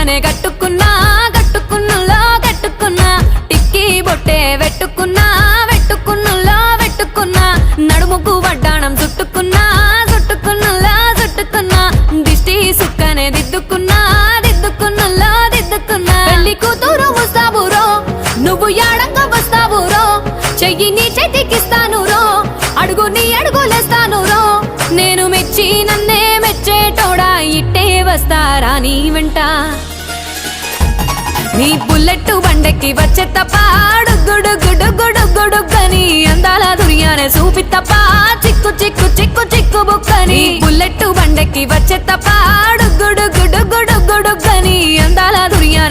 సుక్కనే కట్టుకున్నా కట్టుకున్నులో కట్టుకున్నా టిక్కీ బొట్టే వెట్టుకున్నా వెట్టుకున్నులో వెట్టుకున్నా నడుముకు వడ్డాణం చుట్టుకున్నా చుట్టుకున్నులో చుట్టుకున్నా దిష్టి సుక్కనే దిద్దుకున్నా దిద్దుకున్నులో దిద్దుకున్నా పెళ్లి కూతురు ముస్తాబురో నువ్వు యాడంగా వస్తావురో చెయ్యి నీ చేతికిస్తాను రో అడుగు నీ అడుగులేస్తాను రో నేను మెచ్చి నన్నే మెచ్చేటోడా ఇట్టే వస్తారా నీ వెంట నీ బుల్లెట్ బండెక్కి వచ్చే తప్ప గుడుగుడుగుడుగుడుగుడుగని అందాల దుర్యానే చూపి తప్ప చిక్కు చిక్కు చిక్కు చిక్కు బుక్కని బుల్లెట్ బండెక్కి వచ్చే తప్ప గుడుగుడుగుడుగుడుగని అందాల దుర్యానే